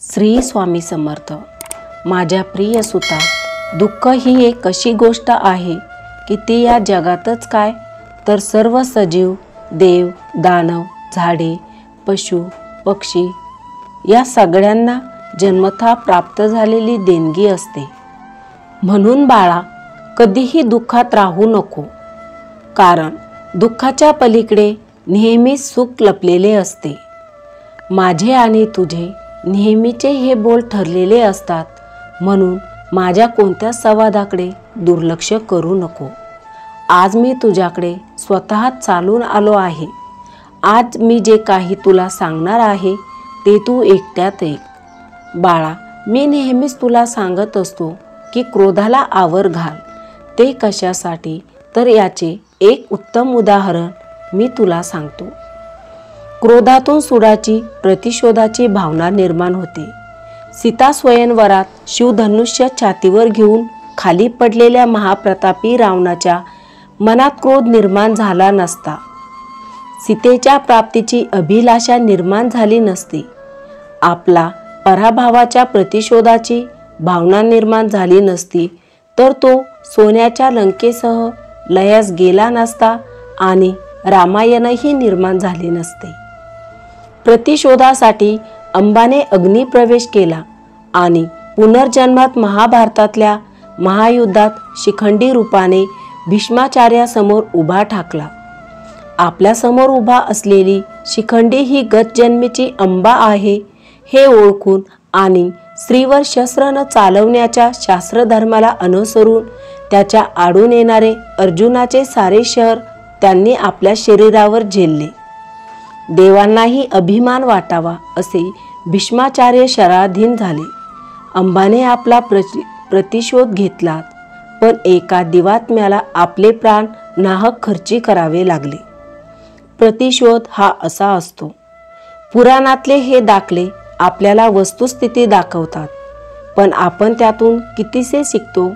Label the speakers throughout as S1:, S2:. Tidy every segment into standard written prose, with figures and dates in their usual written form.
S1: श्री स्वामी समर्थ। माझ्या प्रिय सुता, दुःख ही एक अशी गोष्ट आहे की ती या जगातच काय तर सर्व सजीव, देव, दानव, झाडे, पशु, पक्षी या सगळ्यांना जन्मतः प्राप्त झालेली देणगी असते। म्हणून बाळा, कधीही दुःखात राहू नको, कारण दुःखाच्या पलीकडे नेहमीच सुख लपलेले असते। माझे आणि तुझे नेहमीचे हे बोल ठरलेले असतात, म्हणून माझ्या कोणत्या संवादाकडे दुर्लक्ष करू नको। आज मी तुझ्याकडे स्वतः चालून आलो आहे। आज मी जे काही तुला सांगणार आहे ते तू एकट्यात ऐक। बाळा, मी नेहमीच तुला सांगत असतो की क्रोधाला आवर घाल। ते कशासाठी तर याचे एक उत्तम उदाहरण मी तुला सांगतो। क्रोधातून सुडाची प्रतिशोधाची भावना निर्माण होते। सीता स्वयंवरात शिवधनुष्य छातीवर घेऊन खाली पडलेल्या महाप्रतापी रावणाच्या मनात क्रोध निर्माण झाला नसता, सीतेच्या प्राप्तीची अभिलाषा निर्माण झाली नसती, आपला पराभवाच्या प्रतिशोधाची भावना निर्माण झाली नसती, तर तो सोन्याच्या लंकेसह लयास गेला नसता आणि रामायणही निर्माण झाले नसते। प्रतिशोधासाठी अंबाने अग्निप्रवेश केला आणि पुनर्जन्मात महाभारतातल्या महायुद्धात शिखंडी रूपाने भीष्माचार्यासमोर उभा ठाकला। आपल्यासमोर उभा असलेली शिखंडी ही गतजन्मीची अंबा आहे हे ओळखून आणि स्त्रीवर शस्त्र न चालवण्याच्या शास्त्रधर्माला अनुसरून त्याच्या आडून येणारे अर्जुनाचे सारे शहर त्यांनी आपल्या शरीरावर झेलले। देवांनाही अभिमान वाटावा असे भीष्माचार्य शराधीन झाले। अंबाने आपला प्रतिशोध घेतला, पण एका दिवात्म्याला आपले प्राण नाहक खर्ची करावे लागले। प्रतिशोध हा असा असतो। पुराणातले हे दाखले आपल्याला वस्तुस्थिती दाखवतात, पण आपण त्यातून कितीसे शिकतो।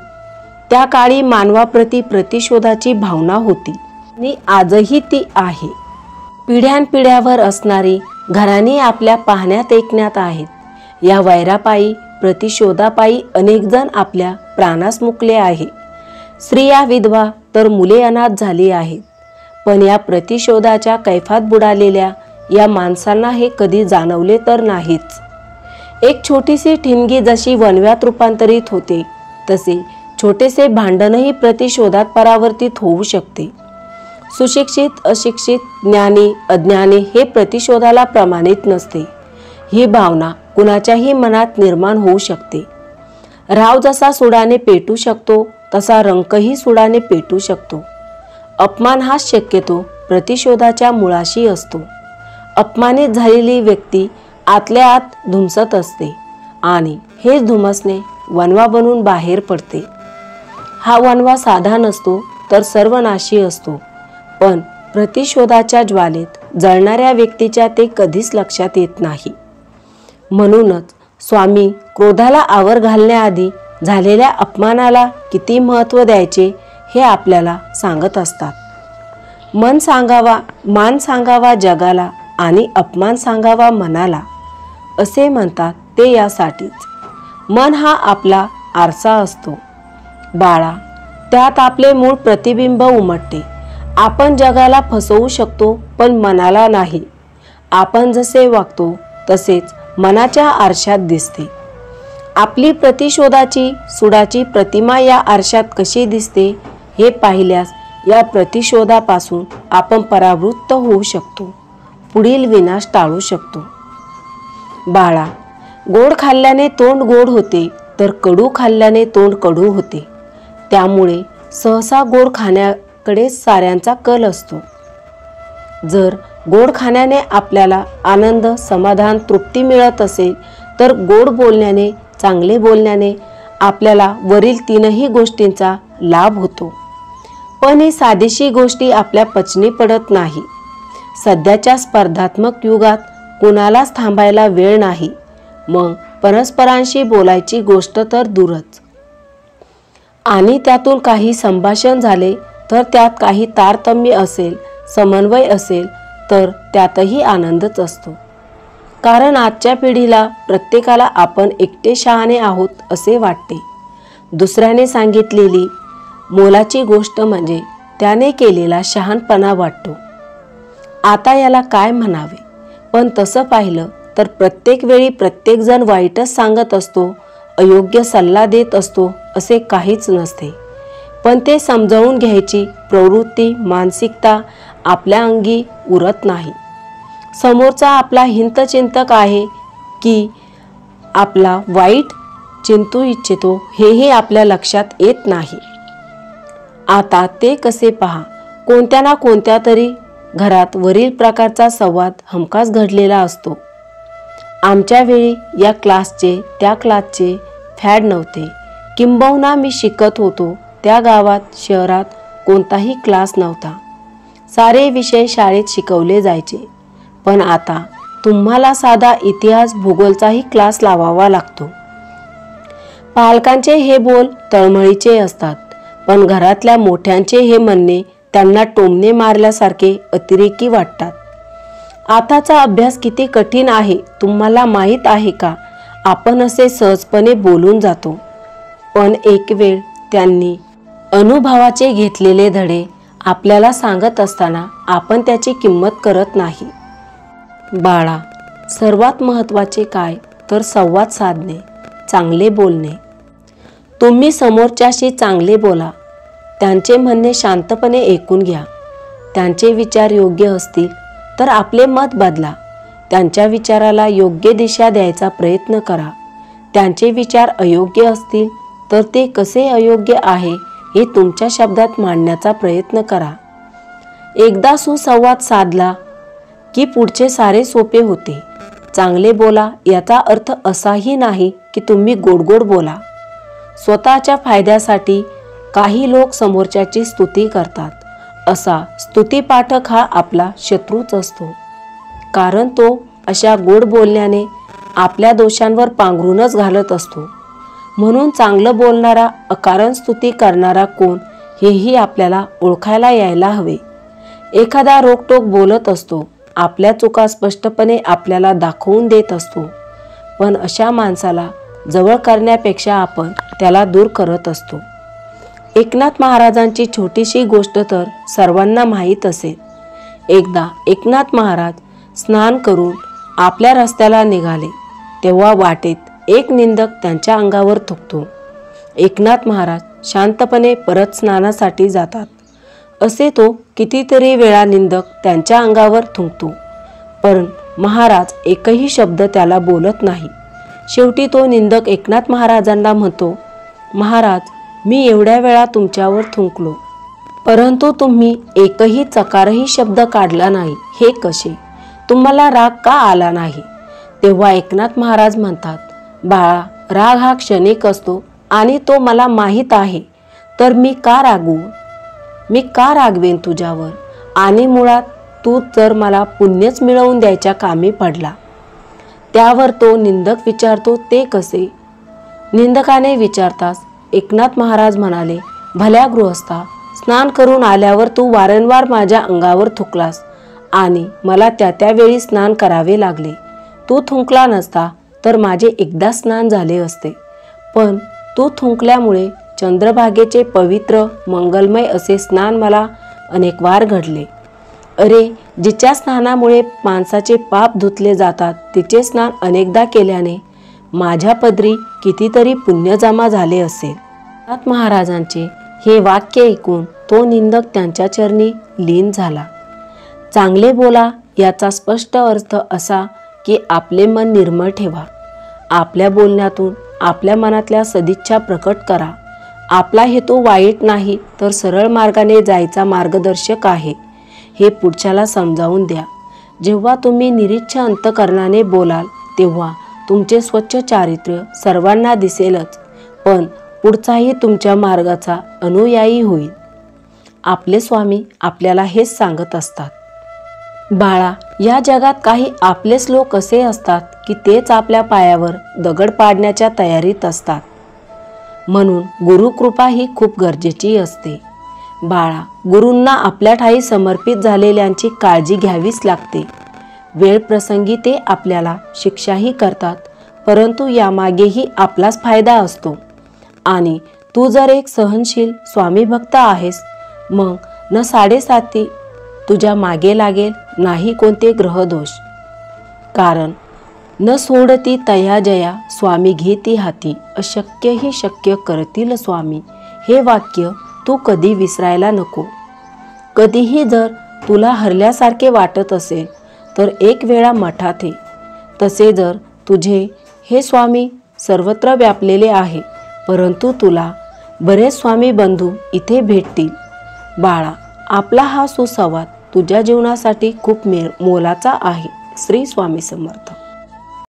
S1: त्या काळी मानवाप्रती प्रतिशोधाची भावना होती आणि आजही ती आहे। पिढ्यानपिढ्यावर असणारी घराणी आपल्या पाहण्यात ऐकण्यात आहेत। या वैरापायी प्रतिशोधापायी अनेक जण आपल्या प्राणास मुकले आहे। स्त्रिया विधवा तर मुले अनाथ झाली आहेत। पण या प्रतिशोधाच्या कैफात बुडालेल्या या माणसांना हे कधी जाणवले तर नाहीच। एक छोटीशी ठिणगी जशी वणव्यात रूपांतरित होते, तसे छोटेसे भांडणही प्रतिशोधात परावर्तित होऊ शकते। सुशिक्षित, अशिक्षित, ज्ञानी, अज्ञानी हे प्रतिशोधाला प्रमाणित नसते। ही भावना कुणाच्याही मनात निर्माण होऊ शकते। राव जसा सुडाने पेटू शकतो, तसा रंकही सुडाने पेटू शकतो। अपमान हा शक्यतो प्रतिशोधाच्या मुळाशी असतो। अपमानित झालेली व्यक्ती आतल्या आत धुमसत असते आणि हे धुमसणे वणवा बनून बाहेर पडते। हा वणवा साधा नसतो तर सर्वनाशी असतो, पण प्रतिशोधाच्या ज्वालेत जळणाऱ्या व्यक्तीच्या ते कधीच लक्षात येत नाही। म्हणूनच स्वामी क्रोधाला आवर घालण्याआधी झालेल्या अपमानाला किती महत्त्व द्यायचे हे आपल्याला सांगत असतात। मान सांगावा जगाला आणि अपमान सांगावा मनाला, असे म्हणतात ते यासाठीच। मन हा आपला आरसा असतो बाळा, त्यात आपले मूळ प्रतिबिंब उमटते। आपण जगाला फसवू शकतो, पण मनाला नाही। आपण जसे वागतो तसेच मनाच्या आरशात दिसते। आपली प्रतिशोधाची सुडाची प्रतिमा या आरशात कशी दिसते हे पाहिल्यास या प्रतिशोधापासून आपण परावृत्त होऊ शकतो, पुढील विनाश टाळू शकतो। बाळा, गोड खाल्ल्याने तोंड गोड होते, तर कडू खाल्ल्याने तोंड कडू होते। त्यामुळे सहसा गोड खाण्याकडे साऱ्यांचा कल असतो। जर गोड खाण्याने आपल्याला आनंद, समाधान, तृप्ती मिळत असेल, तर गोड बोलण्याने, चांगले बोलण्याने आपल्याला वरील तीनही गोष्टींचा लाभ होतो। पण ही साधीशी गोष्टी आपल्या पचनी पडत नाही। सध्याच्या स्पर्धात्मक युगात कुणालाच थांबायला वेळ नाही, मग परस्परांशी बोलायची गोष्ट तर दूरच। आणि त्यातून काही संभाषण झाले तर त्यात काही तारतम्य असेल, समन्वय असेल, तर त्यातही आनंदच असतो। कारण आजच्या पिढीला प्रत्येकाला आपण एकटे शहाणे आहोत असे वाटते. दुसऱ्याने सांगितलेली मोलाची गोष्ट म्हणजे त्याने केलेला शहाणपणा वाटतो. आता याला काय म्हणावे? पण तसं पाहिलं तर प्रत्येक वेळी प्रत्येकजण वाईटच सांगत असतो, अयोग्य सल्ला देत असतो असे काहीच नसते. पण ते समजावून घ्यायची प्रवृत्ती, मानसिकता आपल्या अंगी उरत नाही. समोरचा आपला हितचिंतक आहे की आपला वाईट चिंतू इच्छितो हेही आपल्या लक्षात येत नाही. आता ते कसे पहा, कोणत्या ना कोणत्या तरी घरात वरील प्रकारचा संवाद हमखास घडलेला असतो. आमच्या वेळी या क्लासचे त्या क्लासचे फॅड नव्हते. किंबहुना मी शिकत होतो त्या गावात शहरात कोणताही क्लास नव्हता. सारे विषय शाळेत शिकवले जायचे. पण आता तुम्हाला साधा इतिहास भूगोलचाही क्लास लावावा लागतो. पालकांचे हे बोल तळमळीचे असतात, पण घरातल्या मोठ्यांचे हे म्हणणे त्यांना टोमणे मारल्यासारखे अतिरेकी वाटतात. आताचा अभ्यास किती कठीण आहे तुम्हाला माहीत आहे का? आपण असे सहजपणे बोलून जातो, पण एक वेळ त्यांनी अनुभवाचे घेतलेले धडे आपल्याला सांगत असताना आपण त्याची किंमत करत नाही. बाळा, सर्वात महत्त्वाचे काय तर संवाद साधणे, चांगले बोलणे. तुम्ही समोरच्याशी चांगले बोला. त्यांचे म्हणणे शांतपणे ऐकून घ्या. त्यांचे विचार योग्य असतील तर आपले मत बदला. त्यांच्या विचाराला योग्य दिशा द्यायचा प्रयत्न करा. त्यांचे विचार अयोग्य असतील तर ते कसे अयोग्य आहे हे तुमच्या शब्दात मांडण्याचा प्रयत्न करा. एकदा सुसंवाद साधला की पुढचे सारे सोपे होते. चांगले बोला याचा अर्थ असाही नाही की तुम्ही गोडगोड बोला. स्वतःच्या फायद्यासाठी काही लोक समोरच्याची स्तुती करतात. असा स्तुतीपाठक हा आपला शत्रूच असतो, कारण तो अशा गोड बोलण्याने आपल्या दोषांवर पांघरूनच घालत असतो. म्हणून चांगलं बोलणारा, अकारण स्तुती करणारा कोण हेही आपल्याला ओळखायला यायला हवे. एखादा रोकटोक बोलत असतो, आपल्या चुका स्पष्टपणे आपल्याला दाखवून देत असतो, पण अशा माणसाला जवळ करण्यापेक्षा आपण त्याला दूर करत असतो. एकनाथ महाराजांची छोटीशी गोष्ट तर सर्वांना माहीत असेल. एकदा एकनाथ महाराज स्नान करून आपल्या रस्त्याला निघाले, तेव्हा वाटेत एक निंदक त्यांच्या अंगावर थुंकतो. एकनाथ महाराज शांतपणे परत स्नानासाठी जातात. असे तो कितीतरी वेळा निंदक त्यांच्या अंगावर थुंकतो, पण महाराज एकही शब्द त्याला बोलत नाही. शेवटी तो निंदक एकनाथ महाराजांना म्हणतो, महाराज, मी एवढ्या वेळा तुमच्यावर थुंकलो, परंतु तुम्ही एकही चकारही शब्द काढला नाही. हे कसे? तुम्हाला राग का आला नाही? तेव्हा एकनाथ महाराज म्हणतात, बाळा, राग हा क्षणिक असतो आणि तो मला माहीत आहे, तर मी का रागवेन तुझ्यावर? आणि मुळात तू तर मला पुण्यच मिळवून द्यायच्या कामी पडला. त्यावर तो निंदक विचारतो, ते कसे? निंदकाने विचारताच एकनाथ महाराज म्हणाले, भल्या गृहस्था, स्नान करून आल्यावर तू वारंवार माझ्या अंगावर थुंकलास आणि मला त्या वेळी स्नान करावे लागले. तू थुंकला नसता तर माझे एकदा स्नान झाले असते, पण तू थुंकल्यामुळे चंद्रभागेचे पवित्र मंगलमय असे स्नान मला अनेक वार घडले. अरे, जिच्या स्नानामुळे माणसाचे पाप धुतले जातात तिचे स्नान अनेकदा केल्याने माझ्या पदरी कितीतरी पुण्य जमा झाले असेल. एकनाथ महाराजांचे हे वाक्य ऐकून तो निंदक त्यांच्या चरणी लीन झाला. चांगले बोला याचा स्पष्ट अर्थ असा की आपले मन निर्मळ ठेवा. आपल्या बोलण्यातून आपल्या मनातल्या सदिच्छा प्रकट करा. आपला हेतू वाईट नाही तर सरळ मार्गाने जायचा मार्गदर्शक आहे हे पुढच्याला समजावून द्या. जेव्हा तुम्ही निरीच्छ अंतकरणाने बोलाल तेव्हा तुमचे स्वच्छ चारित्र्य सर्वांना दिसेलच, पण पुढचाही तुमच्या मार्गाचा अनुयायी होईल. आपले स्वामी आपल्याला हेच सांगत असतात. बाळा, या जगात काही आपलेच लोक असे असतात की तेच आपल्या पायावर दगड पाडण्याच्या तयारीत असतात. म्हणून गुरुकृपा ही खूप गरजेची असते. बाळा, गुरूंना आपल्या ठायी समर्पित झालेल्यांची काळजी घ्यावीच लागते. वेळ प्रसंगी ते आपल्याला शिक्षाही करतात, परंतु यामागेही आपलाच फायदा असतो. आणि तू जर एक सहनशील स्वामी भक्त आहेस, मग न 7.5 तुझ्या मागे लागेल, नाही कोणते ग्रहदोष. कारण न सोडती तया जया स्वामी घेती हाती, अशक्य ही शक्य करतील स्वामी. हे वाक्य तू कधी विसरायला नको. कधीही जर तुला हरल्यासारखे वाटत असेल तर एक वेळा मठात ये. तसे जर तुझे हे स्वामी सर्वत्र व्यापलेले आहे, परंतु तुला बरेच स्वामी बंधू इथे भेटतील. बाळा, आपला हा सुसंवाद तुझ्या जीवनासाठी खूप मोलाचा आहे. श्री स्वामी समर्थ.